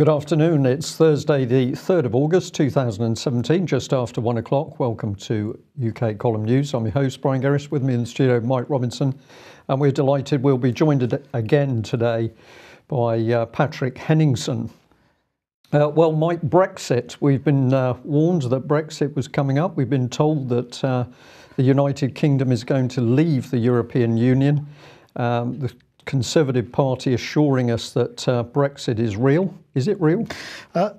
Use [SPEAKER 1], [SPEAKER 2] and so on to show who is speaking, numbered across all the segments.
[SPEAKER 1] Good afternoon. It's Thursday, the 3rd of August 2017, just after 1 o'clock. Welcome to UK Column News. I'm your host, Brian Gerrish. With me in the studio, Mike Robinson. And we're delighted we'll be joined again today by Patrick Henningsen. Well, Mike, Brexit. We've been warned that Brexit was coming up. We've been told that the United Kingdom is going to leave the European Union. The Conservative Party assuring us that Brexit is real. Is it real?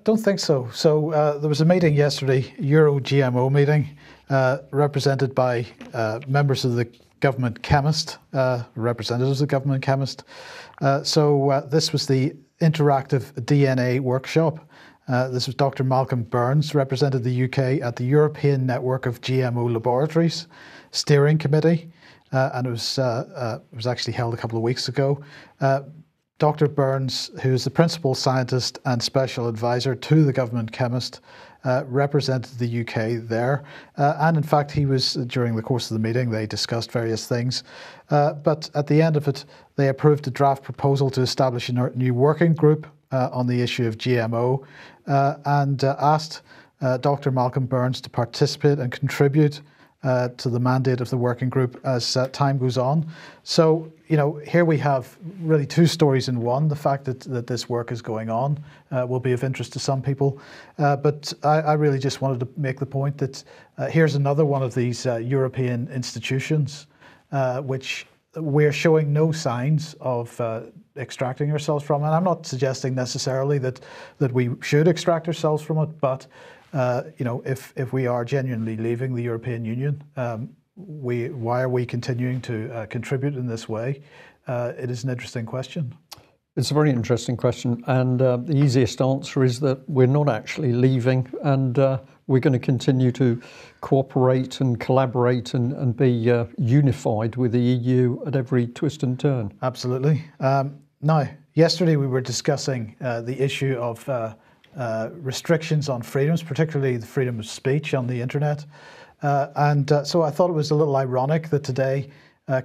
[SPEAKER 2] Don't think so. So there was a meeting yesterday, Euro GMO meeting, represented by members of the government chemist, representatives of the government chemist. So this was the interactive DNA workshop. This was Dr. Malcolm Burns, represented the UK at the European Network of GMO Laboratories Steering Committee. And it was actually held a couple of weeks ago. Dr. Burns, who's the principal scientist and special advisor to the government chemist, represented the UK there. And in fact, he was, during the course of the meeting, they discussed various things. But at the end of it, they approved a draft proposal to establish a new working group on the issue of GMO and asked Dr. Malcolm Burns to participate and contribute to the mandate of the working group as time goes on. So, you know, here we have really two stories in one. The fact that this work is going on will be of interest to some people. But I really just wanted to make the point that here's another one of these European institutions which we're showing no signs of extracting ourselves from. And I'm not suggesting necessarily that we should extract ourselves from it, but you know, if we are genuinely leaving the European Union, why are we continuing to contribute in this way? It is an interesting question.
[SPEAKER 1] It's a very interesting question, and the easiest answer is that we're not actually leaving, and we're going to continue to cooperate and collaborate and be unified with the EU at every twist and turn.
[SPEAKER 2] Absolutely. Now, yesterday we were discussing the issue of restrictions on freedoms, particularly the freedom of speech on the internet. So I thought it was a little ironic that today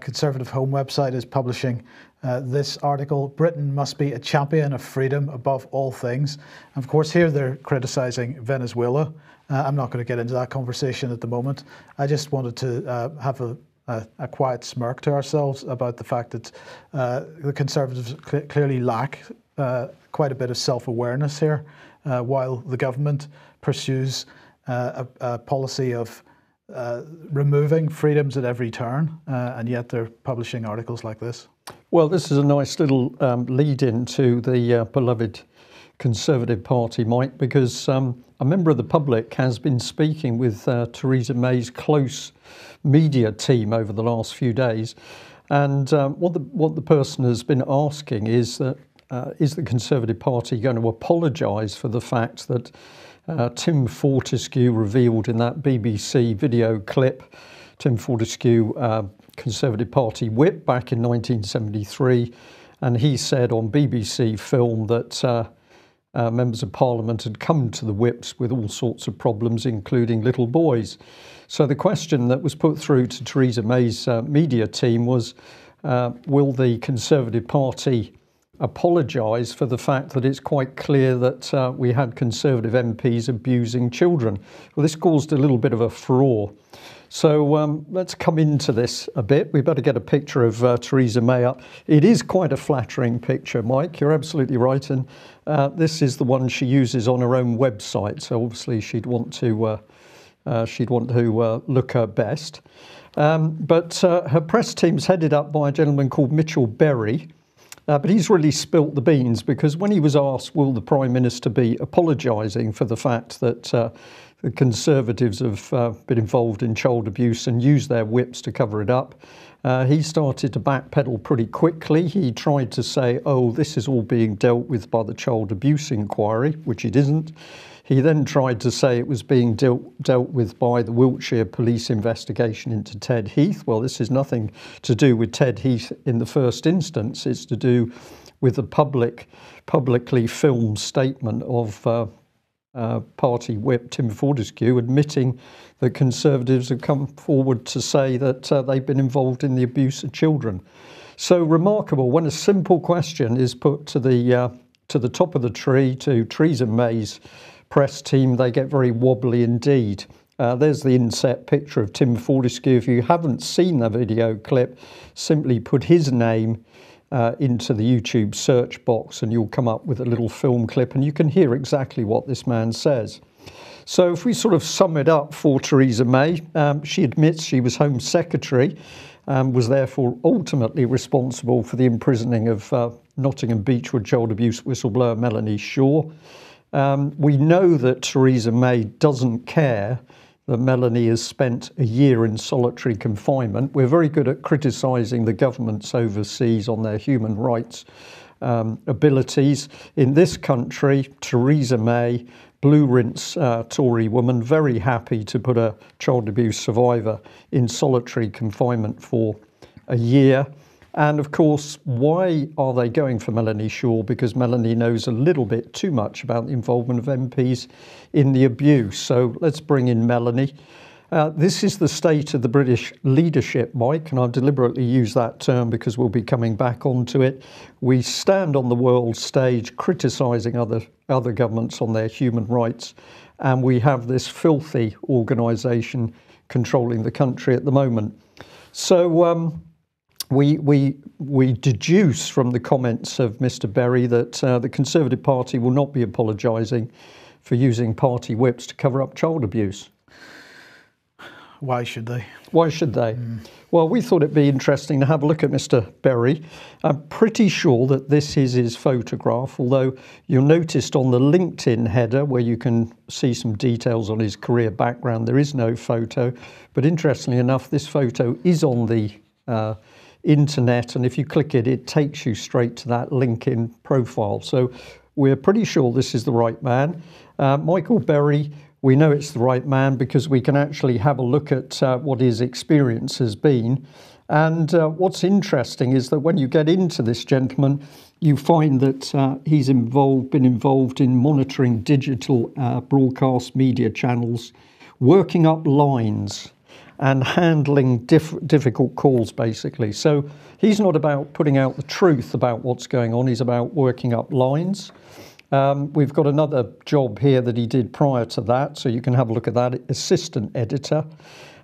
[SPEAKER 2] Conservative Home website is publishing this article, "Britain must be a champion of freedom above all things." And of course, here they're criticising Venezuela. I'm not going to get into that conversation at the moment. I just wanted to have a quiet smirk to ourselves about the fact that the Conservatives clearly lack quite a bit of self-awareness here, while the government pursues a policy of removing freedoms at every turn, and yet they're publishing articles like this.
[SPEAKER 1] Well, this is a nice little lead-in to the beloved Conservative Party, Mike, because a member of the public has been speaking with Theresa May's close media team over the last few days, and what the person has been asking is that is the Conservative Party going to apologise for the fact that Tim Fortescue revealed in that BBC video clip, Tim Fortescue, Conservative Party whip back in 1973, and he said on BBC film that members of Parliament had come to the whips with all sorts of problems, including little boys. So the question that was put through to Theresa May's media team was, will the Conservative Party apologise for the fact that it's quite clear that we had Conservative MPs abusing children? Well, this caused a little bit of a furore. So let's come into this a bit. We better get a picture of Theresa May up. It is quite a flattering picture, Mike. You're absolutely right. And this is the one she uses on her own website. So obviously she'd want to look her best. But her press team's headed up by a gentleman called Mitchell Berry. But he's really spilt the beans, because when he was asked, will the Prime Minister be apologising for the fact that the Conservatives have been involved in child abuse and used their whips to cover it up, he started to backpedal pretty quickly. He tried to say, oh, this is all being dealt with by the child abuse inquiry, which it isn't. He then tried to say it was being dealt with by the Wiltshire police investigation into Ted Heath. Well, this is nothing to do with Ted Heath in the first instance. It's to do with the publicly filmed statement of party whip Tim Fortescue admitting that Conservatives have come forward to say that they've been involved in the abuse of children. So remarkable when a simple question is put to the to the top of the tree, to Theresa May's press team, they get very wobbly indeed. There's the inset picture of Tim Fortescue. If you haven't seen the video clip, simply put his name into the YouTube search box and you'll come up with a little film clip and you can hear exactly what this man says. So if we sort of sum it up for Theresa May, she admits she was Home Secretary, was therefore ultimately responsible for the imprisoning of Nottingham Beechwood child abuse whistleblower Melanie Shaw. We know that Theresa May doesn't care that Melanie has spent a year in solitary confinement. We're very good at criticising the governments overseas on their human rights abilities. In this country, Theresa May, blue rinse Tory woman, very happy to put a child abuse survivor in solitary confinement for a year. And of course, why are they going for Melanie Shaw? Because Melanie knows a little bit too much about the involvement of MPs in the abuse. So let's bring in Melanie. This is the state of the British leadership, Mike, and I've deliberately used that term because we'll be coming back onto it. We stand on the world stage criticising other governments on their human rights, and we have this filthy organisation controlling the country at the moment. So we deduce from the comments of Mr. Berry that the Conservative Party will not be apologising for using party whips to cover up child abuse.
[SPEAKER 2] Why should they?
[SPEAKER 1] Why should they? Well, we thought it'd be interesting to have a look at Mr. Berry. I'm pretty sure that this is his photograph, although you'll notice on the LinkedIn header where you can see some details on his career background, there is no photo. But interestingly enough, this photo is on the internet, and if you click it, it takes you straight to that LinkedIn profile. So we're pretty sure this is the right man. Michael Berry, we know it's the right man because we can actually have a look at what his experience has been. And what's interesting is that when you get into this gentleman, you find that he's been involved in monitoring digital broadcast media channels, working up lines and handling difficult calls, basically. So he's not about putting out the truth about what's going on, he's about working up lines. We've got another job here that he did prior to that, so you can have a look at that, assistant editor.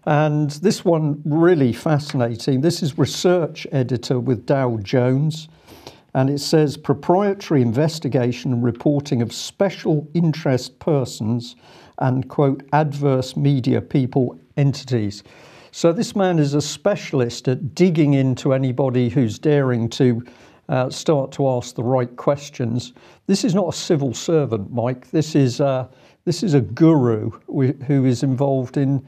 [SPEAKER 1] And this one really fascinating. This is research editor with Dow Jones, and it says proprietary investigation and reporting of special interest persons and, quote, adverse media people entities. So this man is a specialist at digging into anybody who's daring to start to ask the right questions. This is not a civil servant, Mike. This is a guru who is involved in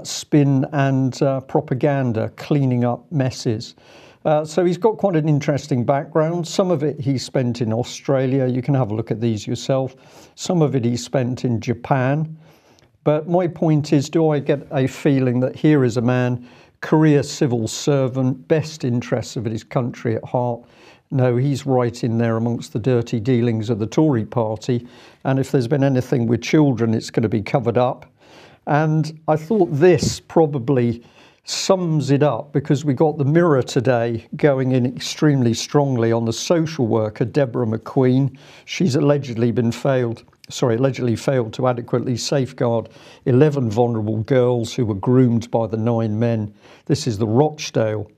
[SPEAKER 1] spin and propaganda, cleaning up messes. So he's got quite an interesting background. Some of it he spent in Australia. You can have a look at these yourself. Some of it he spent in Japan. But my point is, do I get a feeling that here is a man, career civil servant, best interests of his country at heart? No, he's right in there amongst the dirty dealings of the Tory party. And if there's been anything with children, it's going to be covered up. And I thought this probably sums it up, because we got the Mirror today going in extremely strongly on the social worker, Deborah McQueen. She's allegedly failed to adequately safeguard 11 vulnerable girls who were groomed by the 9 men. This is the Rochdale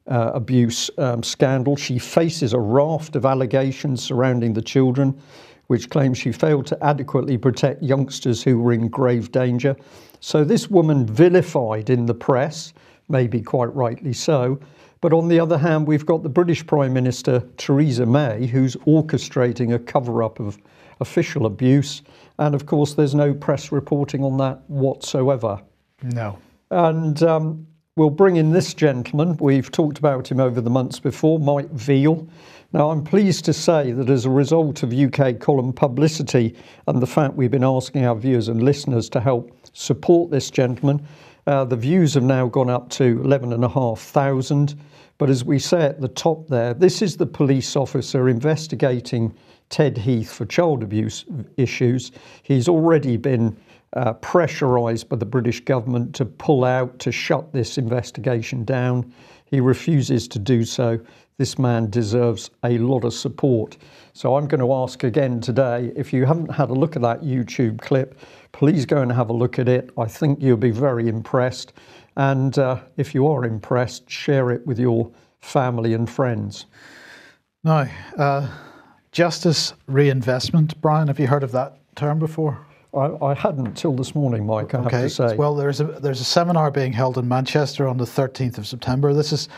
[SPEAKER 1] abuse scandal. She faces a raft of allegations surrounding the children, which claims she failed to adequately protect youngsters who were in grave danger. So this woman vilified in the press, maybe quite rightly so. But on the other hand, we've got the British Prime Minister, Theresa May, who's orchestrating a cover-up of official abuse. And of course, there's no press reporting on that whatsoever.
[SPEAKER 2] No.
[SPEAKER 1] And we'll bring in this gentleman. We've talked about him over the months before, Mike Veal. Now, I'm pleased to say that as a result of UK column publicity and the fact we've been asking our viewers and listeners to help support this gentleman, the views have now gone up to 11,500. But as we say at the top there, this is the police officer investigating Ted Heath for child abuse issues. He's already been pressurised by the British government to pull out, to shut this investigation down. he refuses to do so. This man deserves a lot of support. So I'm going to ask again today, if you haven't had a look at that YouTube clip, please go and have a look at it. I think you'll be very impressed. And if you are impressed, share it with your family and friends.
[SPEAKER 2] Now, justice reinvestment. Brian, have you heard of that term before?
[SPEAKER 1] I hadn't till this morning, Mike, I have to say.
[SPEAKER 2] Well, there's a seminar being held in Manchester on the 13th of September. This is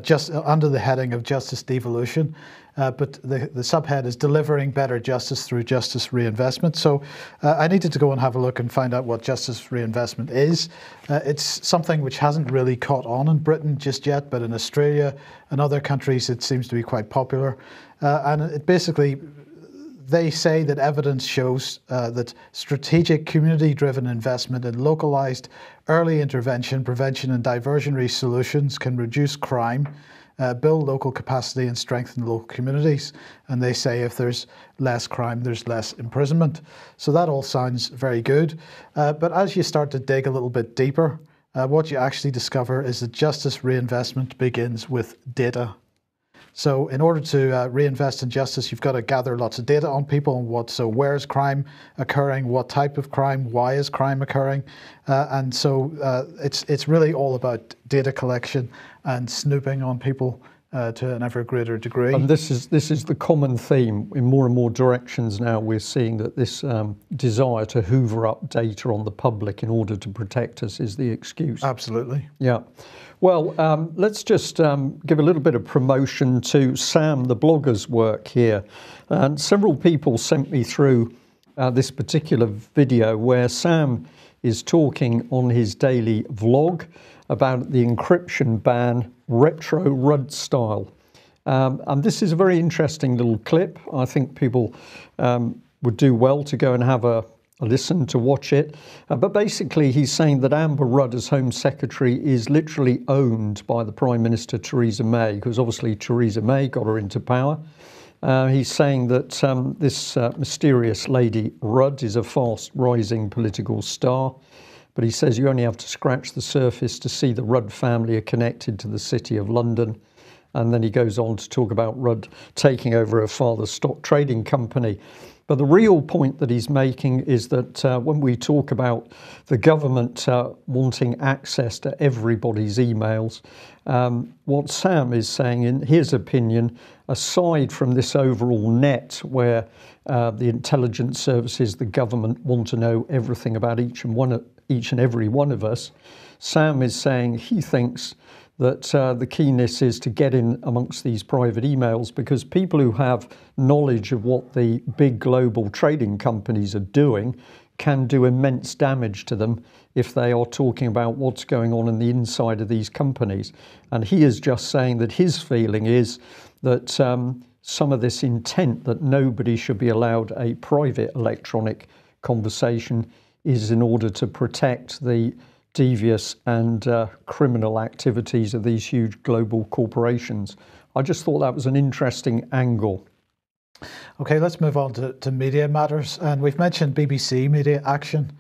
[SPEAKER 2] just under the heading of Justice Devolution, but the subhead is Delivering Better Justice Through Justice Reinvestment. So I needed to go and have a look and find out what justice reinvestment is. It's something which hasn't really caught on in Britain just yet, but in Australia and other countries it seems to be quite popular. And it basically, they say that evidence shows that strategic community-driven investment in localized early intervention, prevention and diversionary solutions can reduce crime, build local capacity and strengthen local communities. And they say if there's less crime, there's less imprisonment. So that all sounds very good. But as you start to dig a little bit deeper, what you actually discover is that justice reinvestment begins with data. So in order to reinvest in justice, you've got to gather lots of data on people and so where is crime occurring, what type of crime, why is crime occurring, and so it's really all about data collection and snooping on people to an ever greater degree.
[SPEAKER 1] And this is the common theme in more and more directions now. We're seeing that this desire to hoover up data on the public in order to protect us is the excuse.
[SPEAKER 2] Absolutely.
[SPEAKER 1] Yeah. Well, let's just give a little bit of promotion to Sam, the blogger's work here. And several people sent me through this particular video where Sam is talking on his daily vlog about the encryption ban, retro Rudd style. And this is a very interesting little clip. I think people would do well to go and have a listen to watch it. But basically he's saying that Amber Rudd as Home Secretary is literally owned by the Prime Minister Theresa May, because obviously Theresa May got her into power. He's saying that this mysterious lady Rudd is a fast rising political star, but he says you only have to scratch the surface to see the Rudd family are connected to the City of London. And then he goes on to talk about Rudd taking over her father's stock trading company. But the real point that he's making is that when we talk about the government wanting access to everybody's emails, what Sam is saying, in his opinion, aside from this overall net where the intelligence services, the government want to know everything about each and every one of us, Sam is saying he thinks that the keenness is to get in amongst these private emails, because people who have knowledge of what the big global trading companies are doing can do immense damage to them if they are talking about what's going on in the inside of these companies. And he is just saying that his feeling is that some of this intent that nobody should be allowed a private electronic conversation is in order to protect the devious and criminal activities of these huge global corporations. I just thought that was an interesting angle.
[SPEAKER 2] Okay, let's move on to media matters. And we've mentioned BBC Media Action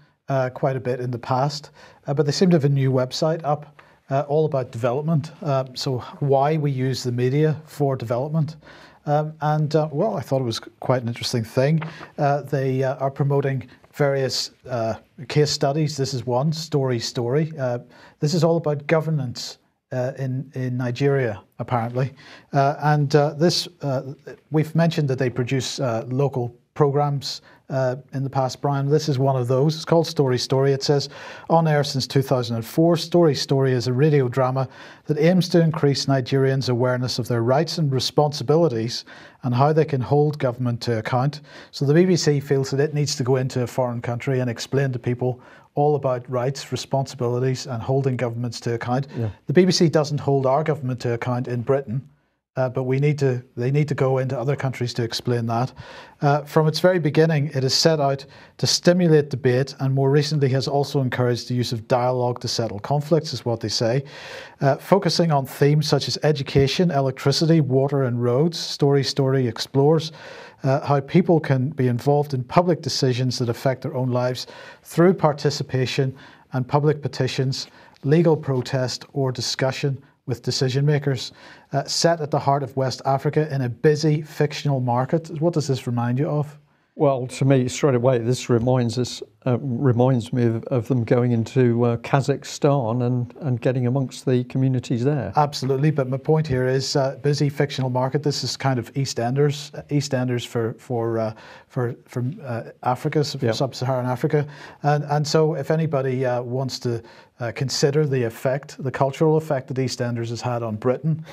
[SPEAKER 2] quite a bit in the past, but they seem to have a new website up all about development. So why we use the media for development. Well, I thought it was quite an interesting thing. They are promoting various case studies. This is one, Story. This is all about governance in Nigeria, apparently. We've mentioned that they produce local programs in the past, Brian. This is one of those. It's called Story. It says, on air since 2004, Story is a radio drama that aims to increase Nigerians' awareness of their rights and responsibilities and how they can hold government to account. So the BBC feels that it needs to go into a foreign country and explain to people all about rights, responsibilities and holding governments to account. Yeah. The BBC doesn't hold our government to account in Britain. But they need to go into other countries to explain that. From its very beginning, it has set out to stimulate debate, and more recently has also encouraged the use of dialogue to settle conflicts, is what they say. Focusing on themes such as education, electricity, water and roads, Story explores how people can be involved in public decisions that affect their own lives through participation and public petitions, legal protest or discussion with decision makers, set at the heart of West Africa in a busy fictional market. What does this remind you of?
[SPEAKER 1] Well, to me, straight away, this reminds me of them going into Kazakhstan and getting amongst the communities there.
[SPEAKER 2] Absolutely, but my point here is busy fictional market. This is kind of EastEnders for Africa,
[SPEAKER 1] Yep.
[SPEAKER 2] sub-Saharan Africa, and so if anybody wants to consider the cultural effect that EastEnders has had on Britain,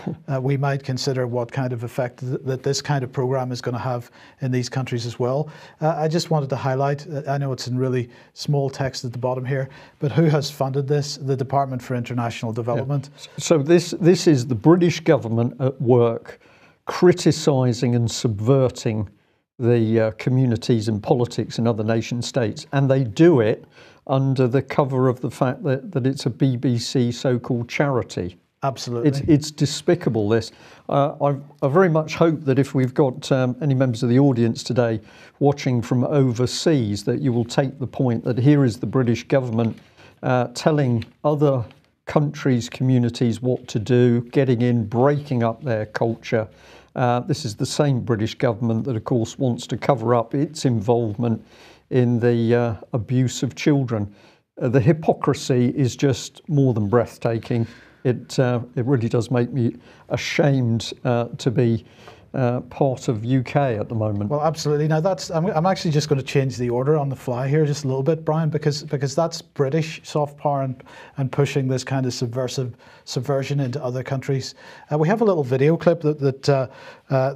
[SPEAKER 2] we might consider what kind of effect that this kind of program is going to have in these countries as well. I just wanted to highlight, I know it's in really small text at the bottom here, but who has funded this? The Department for International Development.
[SPEAKER 1] Yeah. So this is the British government at work criticising and subverting the communities and politics in other nation states, and they do it under the cover of the fact that it's a BBC so-called charity.
[SPEAKER 2] Absolutely.
[SPEAKER 1] It's despicable, this. I very much hope that if we've got any members of the audience today watching from overseas, that you will take the point that here is the British government telling other countries, communities what to do, getting in, breaking up their culture. This is the same British government that, of course, wants to cover up its involvement in the abuse of children. The hypocrisy is just more than breathtaking. It really does make me ashamed to be part of UK at the moment.
[SPEAKER 2] Well, absolutely. Now I'm actually just going to change the order on the fly here just a little bit, Brian, because that's British soft power and pushing this kind of subversion into other countries. We have a little video clip that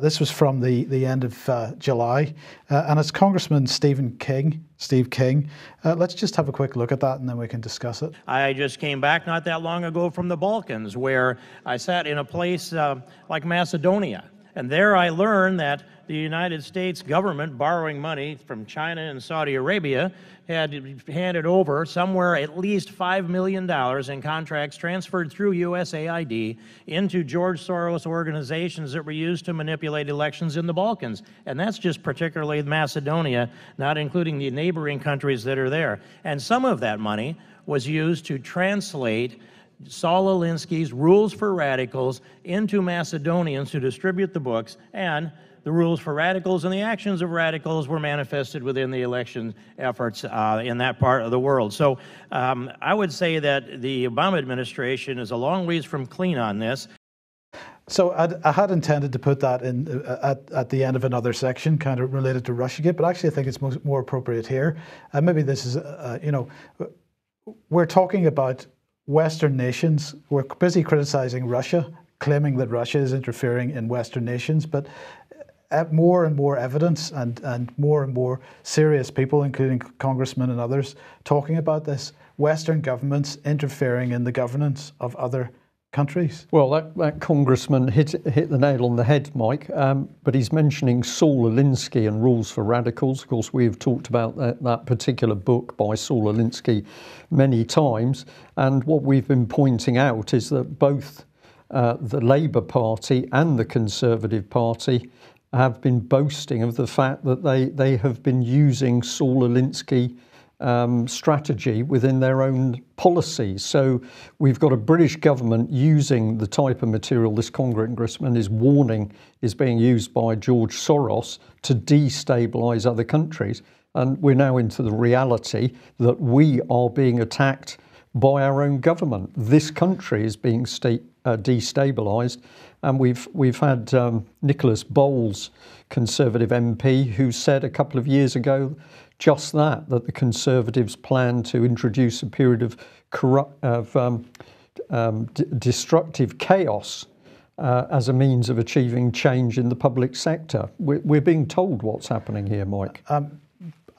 [SPEAKER 2] this was from the end of July, and it's Congressman Steve King. Let's just have a quick look at that and then we can discuss it.
[SPEAKER 3] I just came back not that long ago from the Balkans, where I sat in a place like Macedonia. And there I learned that the United States government, borrowing money from China and Saudi Arabia, had handed over somewhere at least $5 million in contracts transferred through USAID into George Soros organizations that were used to manipulate elections in the Balkans. And that's just particularly Macedonia, not including the neighboring countries that are there. And some of that money was used to translate Saul Alinsky's Rules for Radicals into Macedonians to distribute the books, and the rules for radicals and the actions of radicals were manifested within the election efforts in that part of the world. So I would say that the Obama administration is a long ways from clean on this.
[SPEAKER 2] So I had intended to put that in at the end of another section, kind of related to Russiagate, but actually I think it's more appropriate here. Maybe this is, we're talking about Western nations. We're busy criticizing Russia, claiming that Russia is interfering in Western nations, but more and more evidence and more serious people, including congressmen and others, talking about this. Western governments interfering in the governance of other countries. Well,
[SPEAKER 1] that congressman hit the nail on the head, Mike, but he's mentioning Saul Alinsky and Rules for Radicals. Of course, we've talked about that particular book by Saul Alinsky many times, and what we've been pointing out is that both the Labour Party and the Conservative Party have been boasting of the fact that they have been using Saul Alinsky strategy within their own policies. So we've got a British government using the type of material this congressman is warning is being used by George Soros to destabilise other countries. And we're now into the reality that we are being attacked by our own government. This country is being destabilised. And we've had Nicholas Bowles, Conservative MP, who said a couple of years ago just that the Conservatives plan to introduce a period of destructive chaos as a means of achieving change in the public sector. We're being told what's happening here, Mike.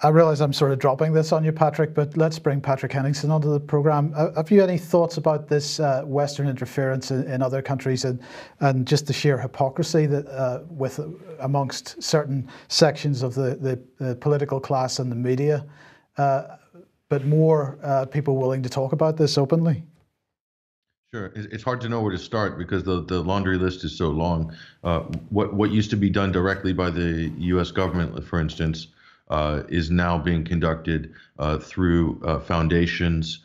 [SPEAKER 2] I realise I'm sort of dropping this on you, Patrick, but let's bring Patrick Henningsen onto the programme. Have you any thoughts about this Western interference in other countries and just the sheer hypocrisy that amongst certain sections of the political class and the media, but more people willing to talk about this openly?
[SPEAKER 4] Sure. It's hard to know where to start because the laundry list is so long. What used to be done directly by the U.S. government, for instance, is now being conducted through foundations,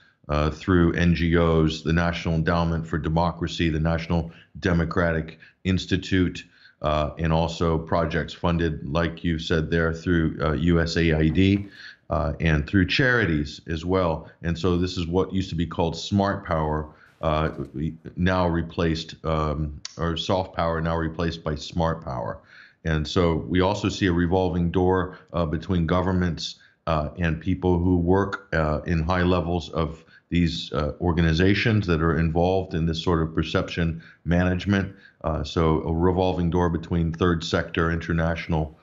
[SPEAKER 4] through NGOs, the National Endowment for Democracy, the National Democratic Institute, and also projects funded, like you said there, through USAID and through charities as well. And so this is what used to be called smart power, now replaced, or soft power, now replaced by smart power. And so we also see a revolving door between governments and people who work in high levels of these organizations that are involved in this sort of perception management. So a revolving door between third sector, international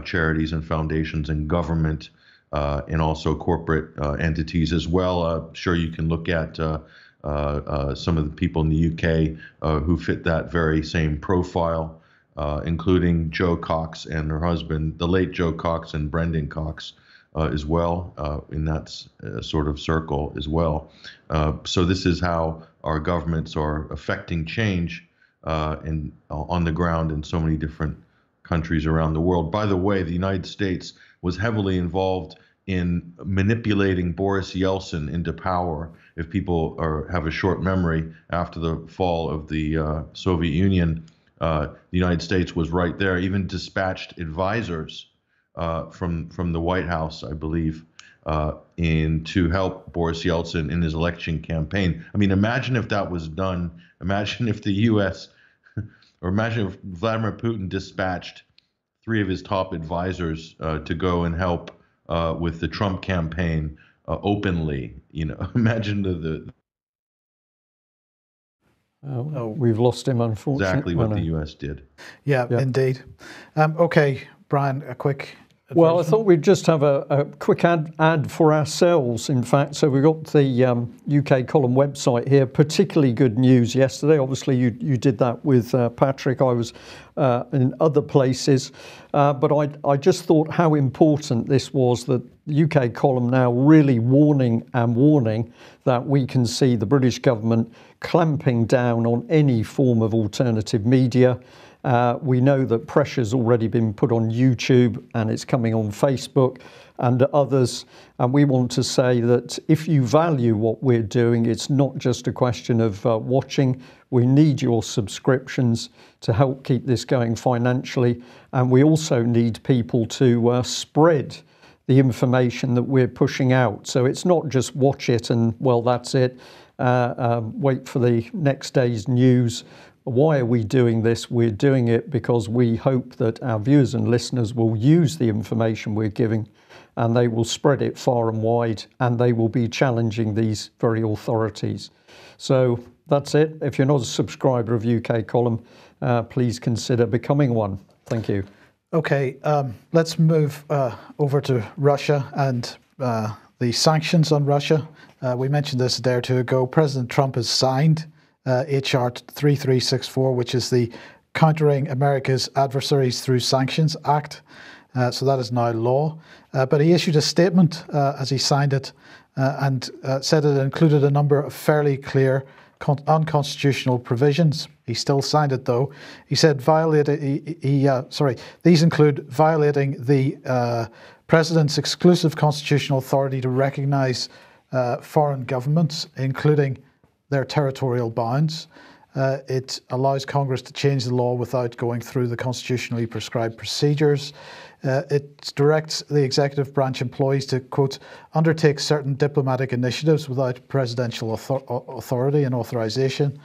[SPEAKER 4] charities and foundations, and government, and also corporate entities as well. Sure, you can look at some of the people in the UK who fit that very same profile, including Jo Cox and her husband, the late Jo Cox and Brendan Cox, as well, in that sort of circle as well. So this is how our governments are affecting change on the ground in so many different countries around the world. By the way, the United States was heavily involved in manipulating Boris Yeltsin into power. If people have a short memory, after the fall of the Soviet Union, the United States was right there, even dispatched advisors from the White House, I believe, to help Boris Yeltsin in his election campaign. I mean, imagine if that was done. Imagine if the U.S. or imagine if Vladimir Putin dispatched 3 of his top advisors to go and help with the Trump campaign openly. Imagine
[SPEAKER 1] we've lost him, unfortunately.
[SPEAKER 4] Exactly what the U.S. did.
[SPEAKER 2] Yeah, indeed. Okay, Brian, a quick.
[SPEAKER 1] Well, I thought we'd just have a quick ad for ourselves, in fact. So we've got the UK Column website here. Particularly good news yesterday. Obviously, you did that with Patrick. I was in other places. But I just thought how important this was, that the UK Column now really warning that we can see the British government clamping down on any form of alternative media. We know that pressure's already been put on YouTube, and it's coming on Facebook and others. And we want to say that if you value what we're doing, it's not just a question of watching. We need your subscriptions to help keep this going financially. And we also need people to spread the information that we're pushing out. So it's not just watch it and, well, that's it. Wait for the next day's news. Why are we doing this? We're doing it because we hope that our viewers and listeners will use the information we're giving, and they will spread it far and wide, and they will be challenging these very authorities. So that's it. If you're not a subscriber of UK Column, please consider becoming one. Thank you.
[SPEAKER 2] Okay, let's move over to Russia and the sanctions on Russia. We mentioned this a day or two ago. President Trump has signed HR 3364, which is the Countering America's Adversaries Through Sanctions Act. So that is now law. But he issued a statement as he signed it and said it included a number of fairly clear unconstitutional provisions. He still signed it, though. He said these include violating the president's exclusive constitutional authority to recognize foreign governments, including their territorial bounds. It allows Congress to change the law without going through the constitutionally prescribed procedures. It directs the executive branch employees to, quote, undertake certain diplomatic initiatives without presidential authority and authorization.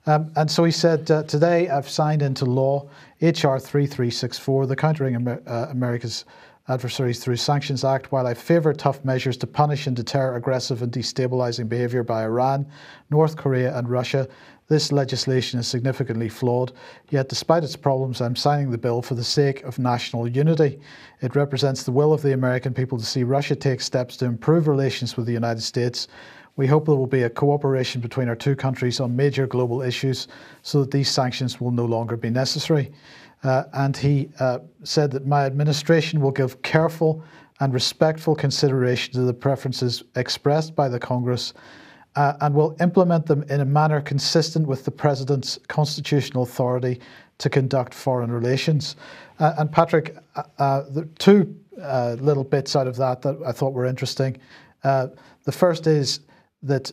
[SPEAKER 2] And so he said, today I've signed into law HR 3364, the Countering America's Adversaries Through Sanctions Act. While I favour tough measures to punish and deter aggressive and destabilising behaviour by Iran, North Korea and Russia, this legislation is significantly flawed. Yet despite its problems, I'm signing the bill for the sake of national unity. It represents the will of the American people to see Russia take steps to improve relations with the United States. We hope there will be a cooperation between our two countries on major global issues so that these sanctions will no longer be necessary. And he said that my administration will give careful and respectful consideration to the preferences expressed by the Congress and will implement them in a manner consistent with the President's constitutional authority to conduct foreign relations. And Patrick, the two little bits out of that I thought were interesting. The first is that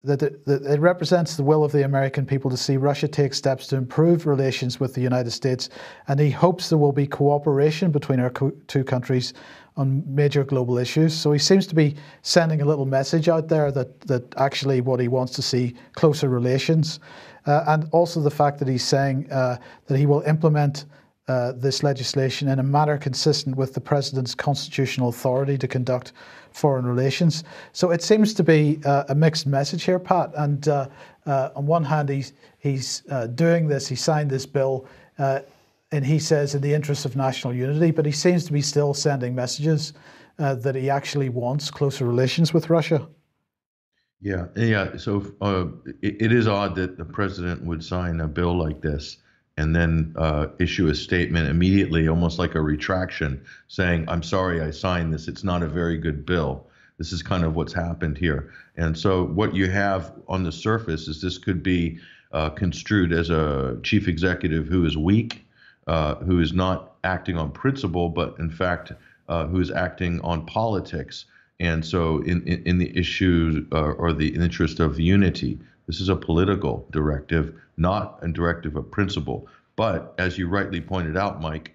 [SPEAKER 2] it represents the will of the American people to see Russia take steps to improve relations with the United States, and he hopes there will be cooperation between our two countries on major global issues. So he seems to be sending a little message out there that actually what he wants to see closer relations, and also the fact that he's saying that he will implement this legislation in a manner consistent with the president's constitutional authority to conduct foreign relations. So it seems to be a mixed message here, Pat. And on one hand, he's doing this, he signed this bill, and he says in the interest of national unity, but he seems to be still sending messages that he actually wants closer relations with Russia.
[SPEAKER 4] Yeah. So it is odd that the president would sign a bill like this and then issue a statement immediately, almost like a retraction, saying, I'm sorry I signed this. It's not a very good bill. This is kind of what's happened here. And so what you have on the surface is this could be construed as a chief executive who is weak, who is not acting on principle, but in fact, who is acting on politics. And so in the issue or the interest of unity, this is a political directive, not a directive of principle. But as you rightly pointed out, Mike,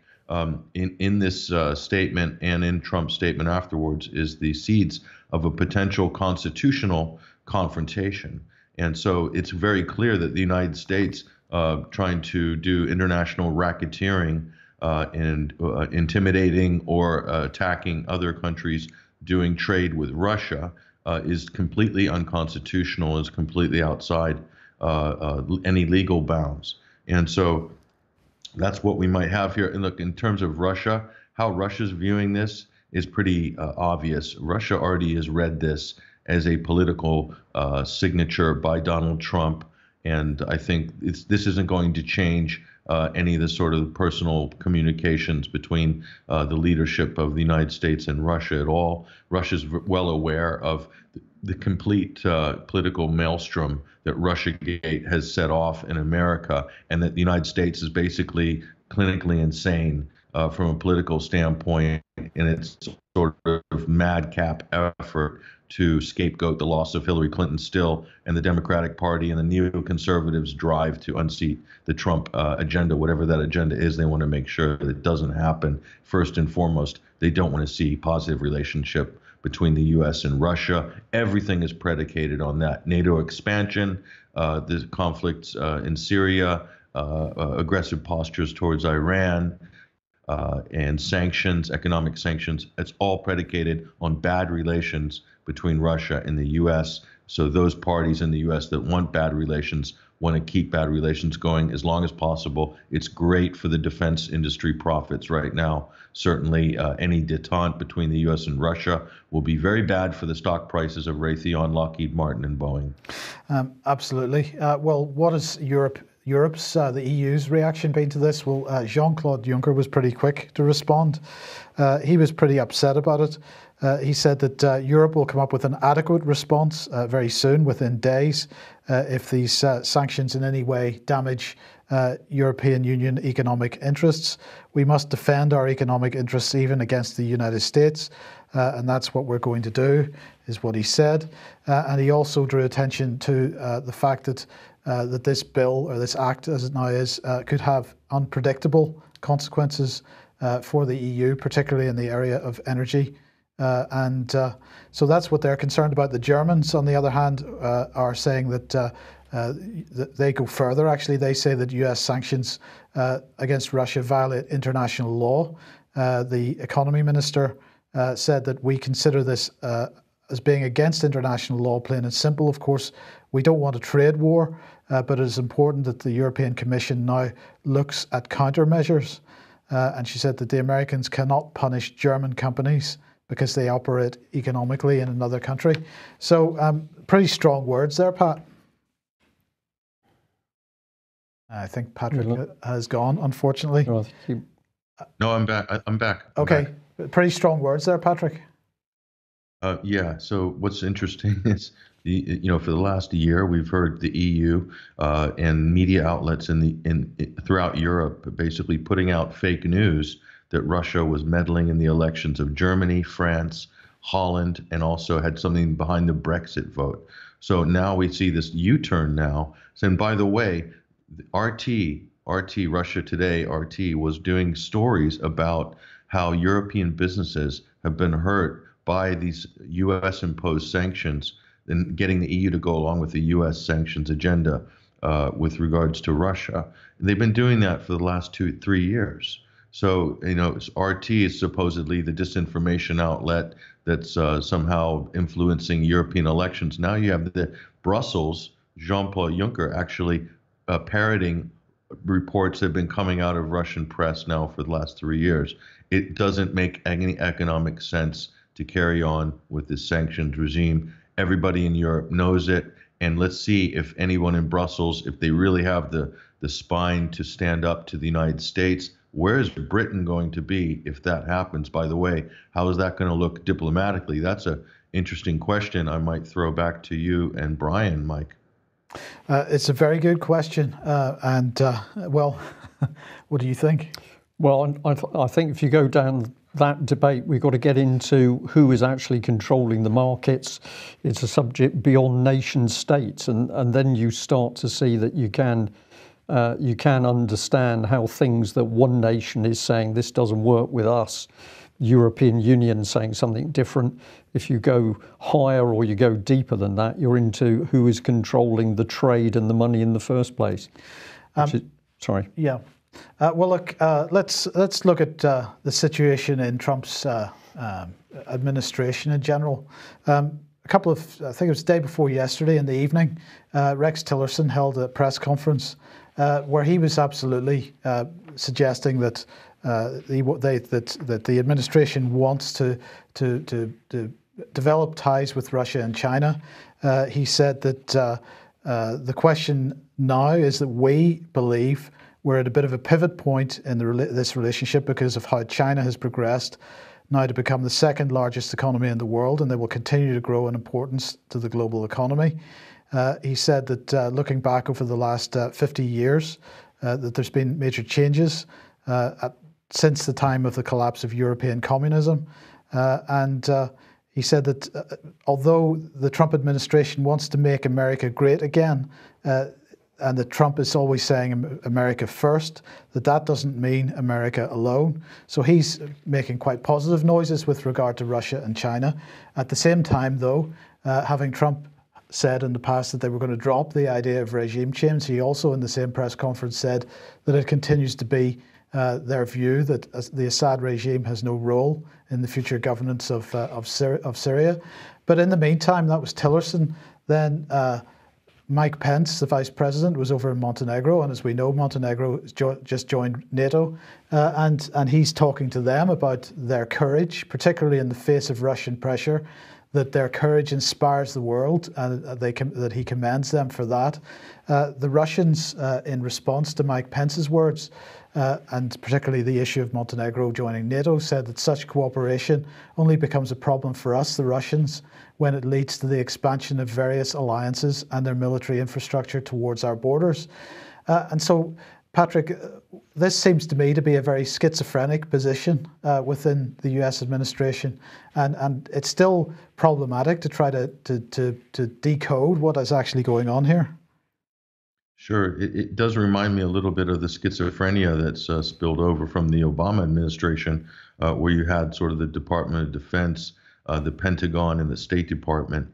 [SPEAKER 4] in this statement and in Trump's statement afterwards is the seeds of a potential constitutional confrontation. And so it's very clear that the United States trying to do international racketeering and intimidating or attacking other countries doing trade with Russia is completely unconstitutional, is completely outside any legal bounds. And so that's what we might have here. And look, in terms of Russia, how Russia's viewing this is pretty obvious. Russia already has read this as a political signature by Donald Trump. And I think this isn't going to change any of the sort of personal communications between the leadership of the United States and Russia at all. Russia's well aware of the complete political maelstrom that Russiagate has set off in America, and that the United States is basically clinically insane from a political standpoint in its sort of madcap effort to scapegoat the loss of Hillary Clinton still, and the Democratic Party and the neoconservatives drive to unseat the Trump agenda, whatever that agenda is. They want to make sure that it doesn't happen. First and foremost, they don't want to see positive relationship between the U.S. and Russia. Everything is predicated on that. NATO expansion, the conflicts in Syria, aggressive postures towards Iran, and sanctions, economic sanctions. It's all predicated on bad relations between Russia and the U.S. So those parties in the U.S. that want bad relations want to keep bad relations going as long as possible. It's great for the defense industry profits right now. Certainly any detente between the U.S. and Russia will be very bad for the stock prices of Raytheon, Lockheed Martin, and Boeing.
[SPEAKER 2] Absolutely. Well, what is Europe's, the EU's reaction been to this? Well, Jean-Claude Juncker was pretty quick to respond. He was pretty upset about it. He said that Europe will come up with an adequate response very soon, within days, if these sanctions in any way damage European Union economic interests. We must defend our economic interests even against the United States, and that's what we're going to do, is what he said. And he also drew attention to the fact that that this bill, or this act as it now is, could have unpredictable consequences for the EU, particularly in the area of energy. So that's what they're concerned about. The Germans, on the other hand, are saying that they go further. Actually, they say that US sanctions against Russia violate international law. The economy minister said that we consider this as being against international law, plain and simple. Of course, we don't want a trade war, but it is important that the European Commission now looks at countermeasures. And she said that the Americans cannot punish German companies because they operate economically in another country. So pretty strong words there, Pat. I think Patrick has gone, unfortunately.
[SPEAKER 4] No, I'm back. I'm back.
[SPEAKER 2] Okay, pretty strong words there, Patrick.
[SPEAKER 4] Yeah. So what's interesting is, for the last year, we've heard the EU and media outlets throughout Europe basically putting out fake news that Russia was meddling in the elections of Germany, France, Holland, and also had something behind the Brexit vote. So now we see this U-turn now. And by the way, RT, Russia Today, RT was doing stories about how European businesses have been hurt by these U.S. imposed sanctions and getting the EU to go along with the U.S. sanctions agenda with regards to Russia. And they've been doing that for the last 2-3 years. So, RT is supposedly the disinformation outlet that's somehow influencing European elections. Now you have the Brussels, Jean-Paul Juncker actually parroting reports that have been coming out of Russian press now for the last 3 years. It doesn't make any economic sense to carry on with this sanctions regime. Everybody in Europe knows it. And let's see if anyone in Brussels, if they really have the spine to stand up to the United States, where is Britain going to be if that happens? By the way, how is that going to look diplomatically? That's an interesting question I might throw back to you and Brian, Mike.
[SPEAKER 2] It's a very good question. Well, what do you think?
[SPEAKER 1] Well, I think if you go down that debate, we've got to get into who is actually controlling the markets. It's a subject beyond nation states, and then you start to see that you can understand how things that one nation is saying, this doesn't work with us, European Union saying something different. If you go higher or you go deeper than that, you're into who is controlling the trade and the money in the first place. Sorry.
[SPEAKER 2] Yeah. Well, look, let's look at the situation in Trump's administration in general. I think it was the day before yesterday in the evening, Rex Tillerson held a press conference where he was absolutely suggesting that the administration wants to develop ties with Russia and China. He said that the question now is that we believe we're at a bit of a pivot point in this relationship because of how China has progressed now to become the second largest economy in the world, and they will continue to grow in importance to the global economy. He said that looking back over the last 50 years, that there's been major changes since the time of the collapse of European communism. He said that although the Trump administration wants to make America great again, and that Trump is always saying America first, that doesn't mean America alone. So he's making quite positive noises with regard to Russia and China. At the same time, though, having Trump said in the past that they were going to drop the idea of regime change, he also in the same press conference said that it continues to be their view that the Assad regime has no role in the future governance of Syria. But in the meantime, that was Tillerson. Then Mike Pence, the vice president, was over in Montenegro, and as we know, Montenegro just joined NATO, and he's talking to them about their courage, particularly in the face of Russian pressure, that their courage inspires the world, and that he commends them for that. The Russians, in response to Mike Pence's words, and particularly the issue of Montenegro joining NATO, said that such cooperation only becomes a problem for us, the Russians, when it leads to the expansion of various alliances and their military infrastructure towards our borders. And so, Patrick, this seems to me to be a very schizophrenic position within the US administration, and it's still problematic to try to decode what is actually going on here.
[SPEAKER 4] Sure. It does remind me a little bit of the schizophrenia that's spilled over from the Obama administration, where you had sort of the Department of Defense, the Pentagon, and the State Department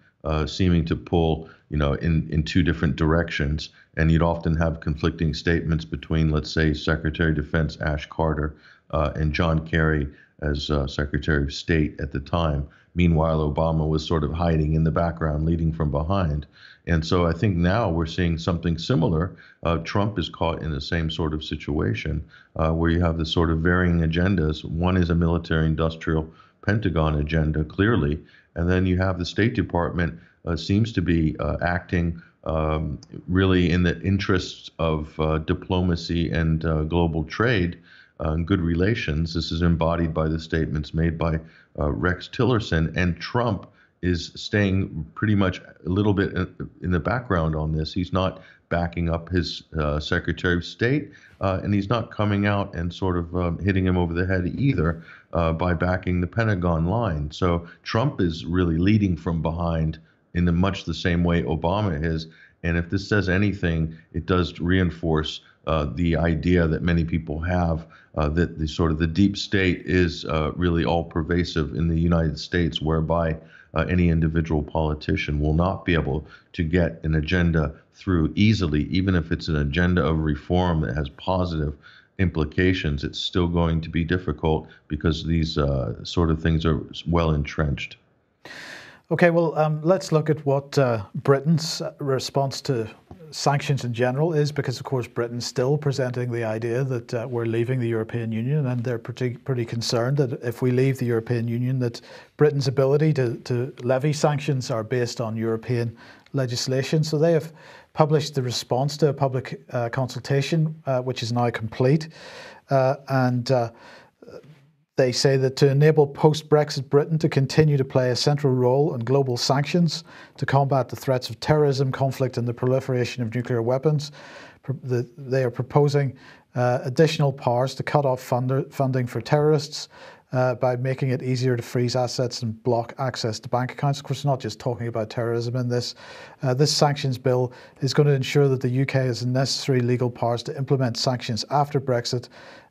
[SPEAKER 4] seeming to pull, in two different directions. And you'd often have conflicting statements between, let's say, Secretary of Defense Ash Carter and John Kerry as Secretary of State at the time. Meanwhile, Obama was sort of hiding in the background, leading from behind. And so I think now we're seeing something similar. Trump is caught in the same sort of situation where you have this sort of varying agendas. One is a military-industrial Pentagon agenda, clearly, and then you have the State Department seems to be acting really in the interests of diplomacy and global trade and good relations. This is embodied by the statements made by Rex Tillerson, and Trump is staying pretty much a little bit in the background on this. He's not backing up his Secretary of State, and he's not coming out and sort of hitting him over the head either by backing the Pentagon line. So Trump is really leading from behind in much the same way Obama is. And if this says anything, it does reinforce the idea that many people have that the sort of the deep state is really all pervasive in the United States, whereby any individual politician will not be able to get an agenda through easily, even if it's an agenda of reform that has positive implications. It's still going to be difficult because these sort of things are well entrenched.
[SPEAKER 2] Okay, well, let's look at what Britain's response to sanctions in general is, because, of course, Britain's still presenting the idea that we're leaving the European Union, and they're pretty concerned that if we leave the European Union, that Britain's ability to levy sanctions are based on European legislation. So they have published the response to a public consultation, which is now complete, and they say that to enable post-Brexit Britain to continue to play a central role in global sanctions to combat the threats of terrorism, conflict and the proliferation of nuclear weapons, they are proposing additional powers to cut off funding for terrorists by making it easier to freeze assets and block access to bank accounts. Of course, we're not just talking about terrorism in this. This sanctions bill is going to ensure that the UK has the necessary legal powers to implement sanctions after Brexit,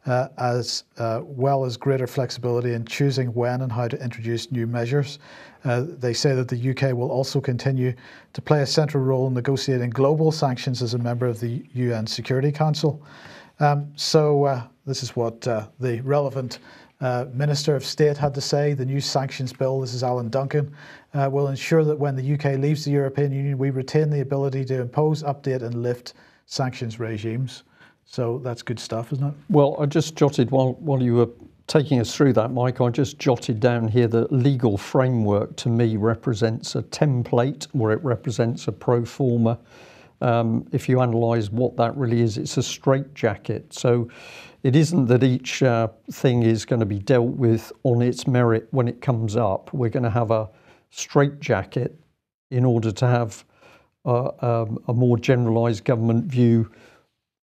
[SPEAKER 2] as well as greater flexibility in choosing when and how to introduce new measures. They say that the UK will also continue to play a central role in negotiating global sanctions as a member of the UN Security Council. So this is what the relevant Minister of State had to say. The new sanctions bill, this is Alan Duncan, will ensure that when the UK leaves the European Union, we retain the ability to impose, update and lift sanctions regimes. So that's good stuff, isn't it?
[SPEAKER 1] Well, I just jotted, while you were taking us through that, Mike, I just jotted down here that legal framework to me represents a template, or it represents a pro forma. If you analyse what that really is, it's a straitjacket. So it isn't that each thing is going to be dealt with on its merit when it comes up. We're going to have a straitjacket in order to have a more generalised government view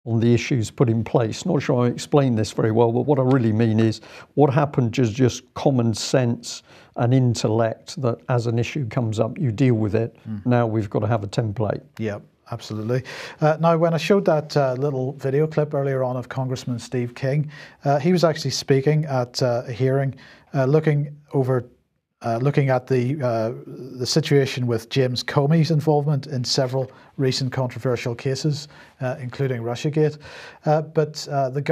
[SPEAKER 1] on the issues put in place. Not sure I explained this very well, but what I really mean is what happened is just common sense and intellect, that as an issue comes up, you deal with it. Now we've got to have a template.
[SPEAKER 2] Yeah. Absolutely. Now, when I showed that little video clip earlier on of Congressman Steve King, he was actually speaking at a hearing, looking at the situation with James Comey's involvement in several recent controversial cases, including Russiagate. But the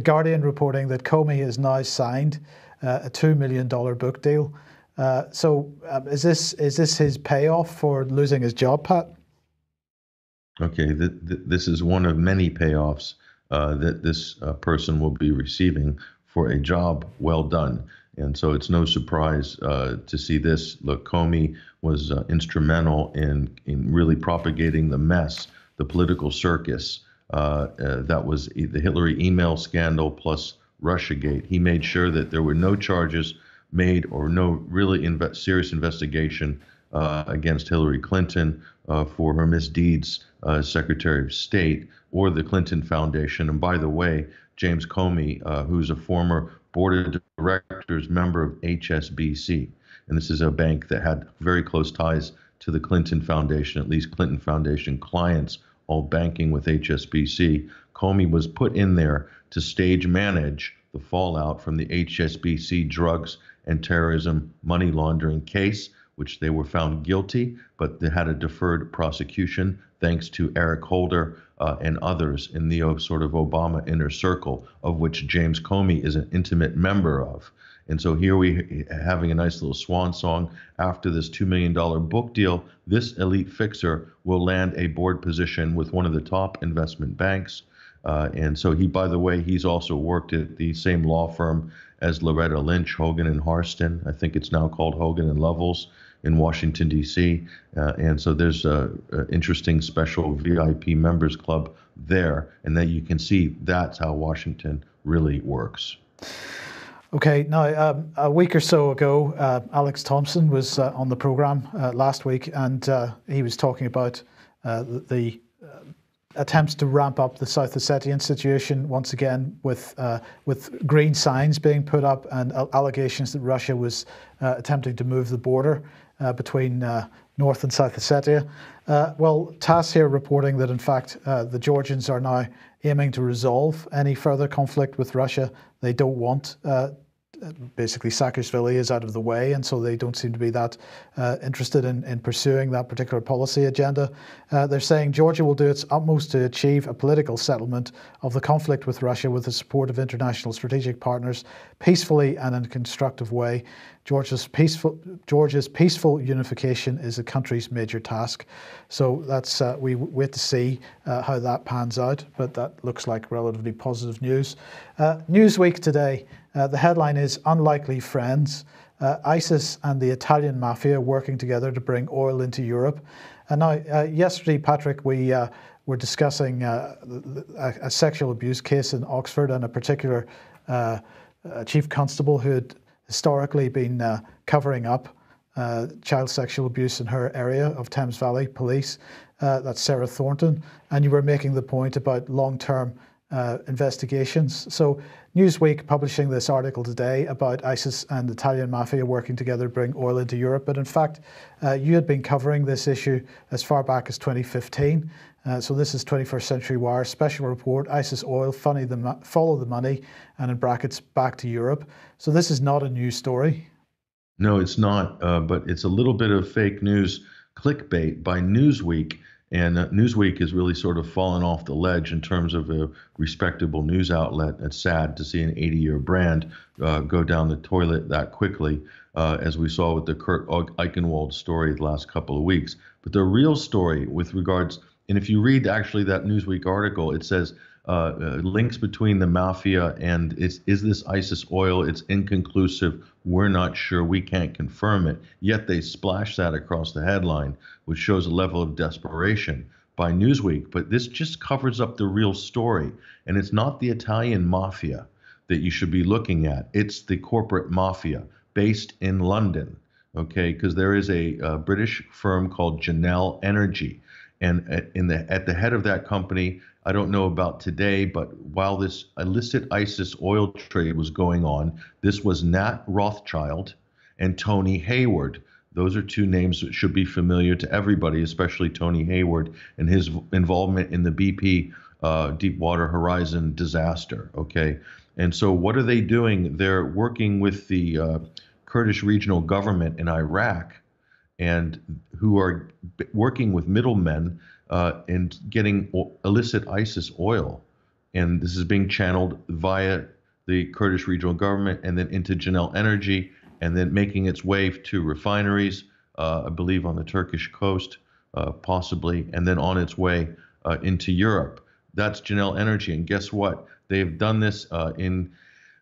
[SPEAKER 2] Guardian reporting that Comey has now signed a $2 million book deal. So is this his payoff for losing his job, Pat?
[SPEAKER 4] Okay, this is one of many payoffs that this person will be receiving for a job well done. And so it's no surprise to see this. Look, Comey was instrumental in really propagating the mess, the political circus that was the Hillary email scandal plus Russiagate. He made sure that there were no charges made or no really serious investigation against Hillary Clinton for her misdeeds as Secretary of State or the Clinton Foundation. And by the way, James Comey, who's a former board of directors member of HSBC, and this is a bank that had very close ties to the Clinton Foundation, at least Clinton Foundation clients, all banking with HSBC. Comey was put in there to stage manage the fallout from the HSBC drugs and terrorism money laundering case, which they were found guilty, but they had a deferred prosecution thanks to Eric Holder and others in the sort of Obama inner circle, of which James Comey is an intimate member of. And so here we having a nice little swan song after this $2 million book deal. This elite fixer will land a board position with one of the top investment banks. And so he, by the way, he's also worked at the same law firm as Loretta Lynch, Hogan and Harston. I think it's now called Hogan and Lovells in Washington, D.C. And so there's an interesting special VIP members club there. And then you can see that's how Washington really works.
[SPEAKER 2] Okay, now a week or so ago, Alex Thompson was on the programme last week, and he was talking about the attempts to ramp up the South Ossetian situation once again, with green signs being put up and allegations that Russia was attempting to move the border between North and South Ossetia. Well, TASS here reporting that in fact the Georgians are now aiming to resolve any further conflict with Russia. They don't want basically Saakashvili is out of the way, and so they don't seem to be that interested in pursuing that particular policy agenda. They're saying Georgia will do its utmost to achieve a political settlement of the conflict with Russia with the support of international strategic partners peacefully and in a constructive way. Georgia's peaceful unification is the country's major task. So that's we wait to see how that pans out, but that looks like relatively positive news. Newsweek today, the headline is "Unlikely Friends: ISIS and the Italian Mafia working together to bring oil into Europe." And now, yesterday, Patrick, we were discussing a sexual abuse case in Oxford, and a particular chief constable who had historically been covering up child sexual abuse in her area of Thames Valley Police. That's Sarah Thornton. And you were making the point about long-term investigations. So Newsweek publishing this article today about ISIS and the Italian Mafia working together to bring oil into Europe. But in fact, you had been covering this issue as far back as 2015. So this is 21st Century Wire special report, ISIS oil, follow the money, and in brackets, back to Europe. So this is not a new story.
[SPEAKER 4] No, it's not, but it's a little bit of fake news clickbait by Newsweek. And Newsweek has really sort of fallen off the ledge in terms of a respectable news outlet. It's sad to see an 80-year brand go down the toilet that quickly, as we saw with the Kurt Eichenwald story the last couple of weeks. But the real story with regards, and if you read actually that Newsweek article, it says links between the mafia and is this ISIS oil? It's inconclusive. We're not sure. We can't confirm it. Yet they splash that across the headline, which shows a level of desperation by Newsweek. But this just covers up the real story. And it's not the Italian mafia that you should be looking at. It's the corporate mafia based in London, okay? Because there is a British firm called Genel Energy. And at the head of that company, I don't know about today, but while this illicit ISIS oil trade was going on, this was Nat Rothschild and Tony Hayward. Those are two names that should be familiar to everybody, especially Tony Hayward and his involvement in the BP Deepwater Horizon disaster, okay? And so what are they doing? They're working with the Kurdish regional government in Iraq, and who are working with middlemen and getting illicit ISIS oil. And this is being channeled via the Kurdish regional government and then into Genel Energy, and then making its way to refineries, I believe on the Turkish coast, possibly, and then on its way into Europe. That's Genel Energy. And guess what? They've done this in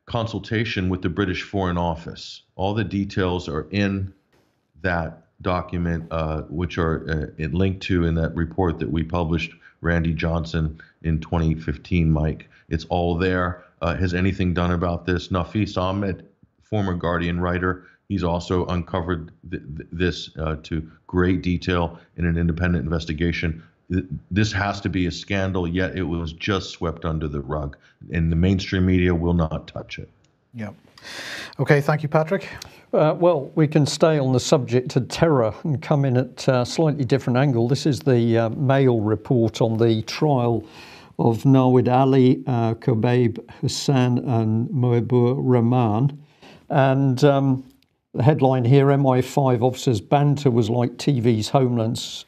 [SPEAKER 4] consultation with the British Foreign Office. All the details are in that document, which are linked to in that report that we published, Randy Johnson, in 2015, Mike. It's all there. Has anything done about this? Nafis Ahmed, former Guardian writer, he's also uncovered this to great detail in an independent investigation. This has to be a scandal, yet it was just swept under the rug, and the mainstream media will not touch it.
[SPEAKER 2] Yeah. Okay, thank you, Patrick.
[SPEAKER 1] Well, we can stay on the subject of terror and come in at a slightly different angle. This is the Mail report on the trial of Nawid Ali, Kobabe Hussain and Mohibur Rahman. And the headline here, MI5 officers' banter was like TV's Homeland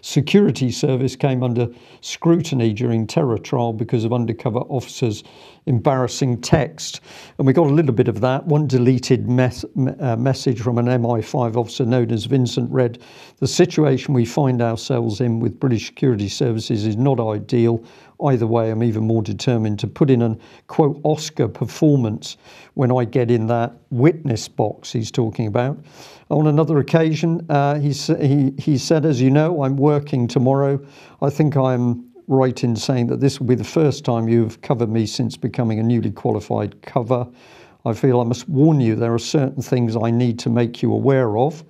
[SPEAKER 1] Security Service came under scrutiny during terror trial because of undercover officers' embarrassing text. And we got a little bit of that. One deleted message from an MI5 officer known as Vincent read, "The situation we find ourselves in with British security services is not ideal. Either way, I'm even more determined to put in an, quote, Oscar performance when I get in that witness box," he's talking about. On another occasion, he said, "As you know, I'm working tomorrow. I think I'm write in saying that this will be the first time you've covered me since becoming a newly qualified cover. I feel I must warn you there are certain things I need to make you aware of.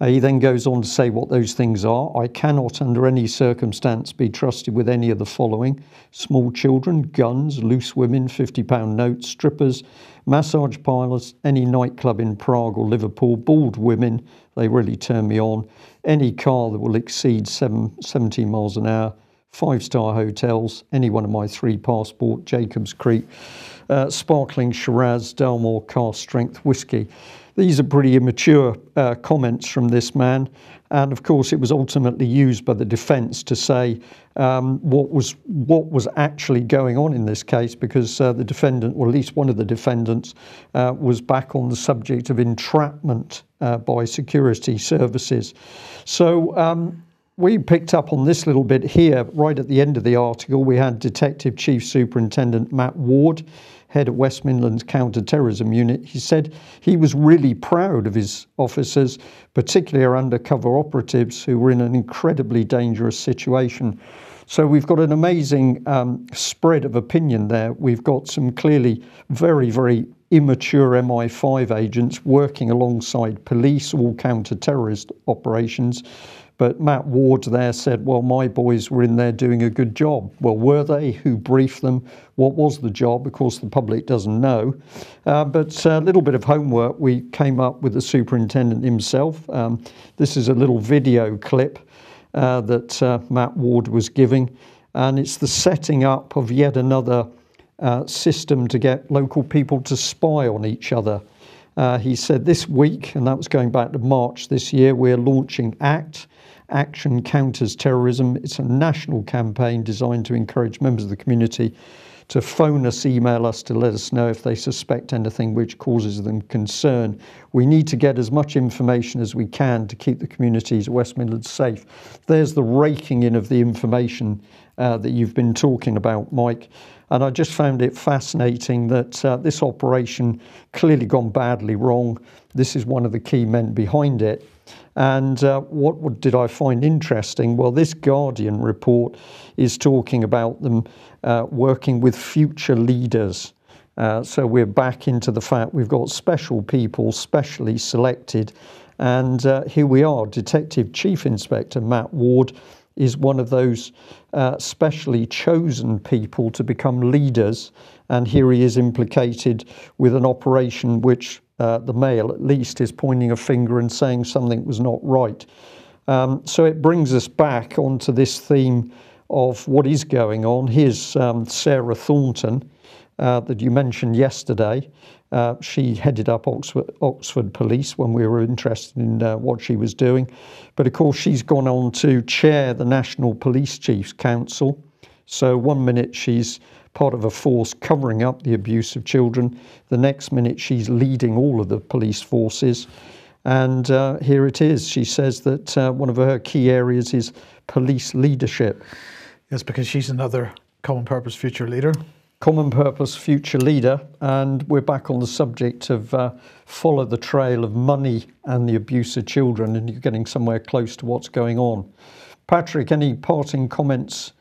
[SPEAKER 1] He then goes on to say what those things are. I cannot under any circumstance be trusted with any of the following: small children, guns, loose women, £50 notes, strippers, massage parlours, any nightclub in Prague or Liverpool, bald women, they really turn me on, any car that will exceed 70 miles an hour, 5-star hotels, any one of my 3 passport, Jacobs Creek, sparkling Shiraz, Dalmore, car strength whiskey. These are pretty immature comments from this man. And of course, it was ultimately used by the defence to say what was actually going on in this case, because the defendant, or at least one of the defendants, was back on the subject of entrapment by security services. So we picked up on this little bit here, right at the end of the article. We had Detective Chief Superintendent Matt Ward, head of West Midlands Counter-Terrorism Unit. He said he was really proud of his officers, particularly our undercover operatives who were in an incredibly dangerous situation. So we've got an amazing spread of opinion there. We've got some clearly very, very immature MI5 agents working alongside police, all counter-terrorist operations. But Matt Ward there said, well, my boys were in there doing a good job. Well, were they? Who briefed them? What was the job? Of course, the public doesn't know. But a little bit of homework, we came up with the superintendent himself. This is a little video clip that Matt Ward was giving. And it's the setting up of yet another system to get local people to spy on each other. He said this week, and that was going back to March this year, we're launching ACT, Action Counters Terrorism. It's a national campaign designed to encourage members of the community to phone us, email us to let us know if they suspect anything which causes them concern. We need to get as much information as we can to keep the communities of West Midlands safe. There's the raking in of the information that you've been talking about, Mike. And I just found it fascinating that this operation clearly gone badly wrong. This is one of the key men behind it. And what did I find interesting? Well, this Guardian report is talking about them working with future leaders. So we're back into the fact we've got special people, specially selected. And here we are, Detective Chief Inspector Matt Ward is one of those specially chosen people to become leaders. And here he is implicated with an operation which the Mail, at least, is pointing a finger and saying something was not right. So it brings us back onto this theme of what is going on. Here's Sarah Thornton that you mentioned yesterday. She headed up Oxford Police when we were interested in what she was doing. But of course, she's gone on to chair the National Police Chiefs Council. So one minute she's part of a force covering up the abuse of children. The next minute she's leading all of the police forces. And here it is. She says that one of her key areas is police leadership.
[SPEAKER 2] Yes, because she's another common purpose future leader.
[SPEAKER 1] Common purpose future leader. And we're back on the subject of follow the trail of money and the abuse of children, and you're getting somewhere close to what's going on. Patrick, any parting comments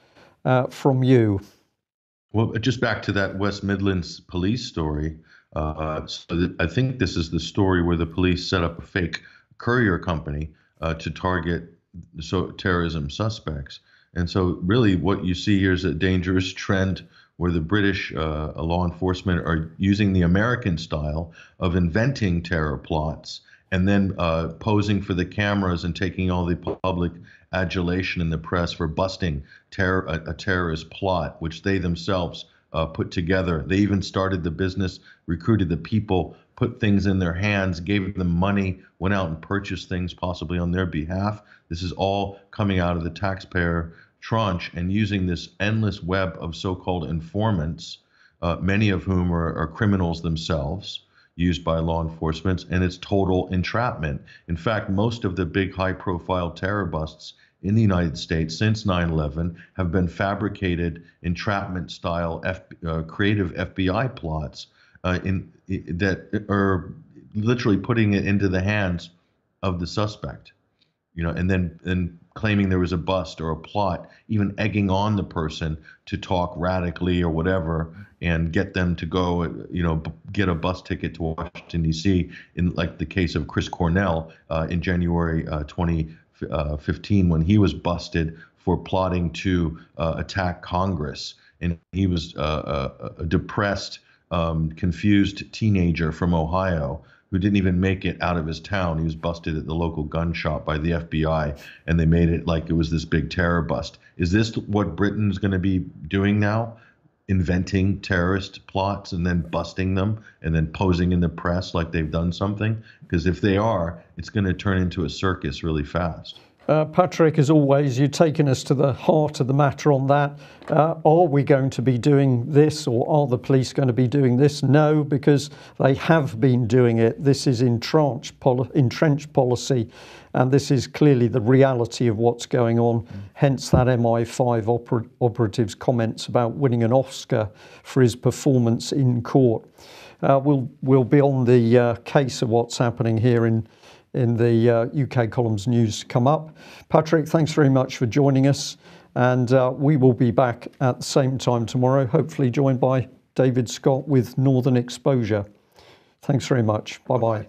[SPEAKER 1] from you?
[SPEAKER 4] Well, just back to that West Midlands police story. I think this is the story where the police set up a fake courier company to target terrorism suspects. And so really what you see here is a dangerous trend where the British law enforcement are using the American style of inventing terror plots and then posing for the cameras and taking all the public adulation in the press for busting a terrorist plot, which they themselves put together. They even started the business, recruited the people, put things in their hands, gave them money, went out and purchased things possibly on their behalf. This is all coming out of the taxpayer tranche and using this endless web of so-called informants, many of whom are criminals themselves, used by law enforcement, and it's total entrapment. In fact, most of the big high-profile terror busts in the United States since 9/11 have been fabricated entrapment-style creative FBI plots that are literally putting it into the hands of the suspect. and then claiming there was a bust or a plot, even egging on the person to talk radically or whatever, and get them to go, get a bus ticket to Washington, D.C., in like the case of Chris Cornell in January 2015, when he was busted for plotting to attack Congress. And he was a depressed, confused teenager from Ohio who didn't even make it out of his town. He was busted at the local gun shop by the FBI, and they made it like it was this big terror bust. Is this what Britain's going to be doing now? Inventing terrorist plots and then busting them and then posing in the press like they've done something? Because if they are, it's going to turn into a circus really fast.
[SPEAKER 1] Patrick, as always, you've taken us to the heart of the matter on that. Are we going to be doing this, or are the police going to be doing this? No, because they have been doing it. This is entrenched policy, and this is clearly the reality of what's going on. Hence that MI5 operative's comments about winning an Oscar for his performance in court. We'll be on the case of what's happening here in the UK columns news come up. Patrick, thanks very much for joining us, and we will be back at the same time tomorrow, hopefully joined by David Scott with Northern Exposure. Thanks very much. Bye-bye.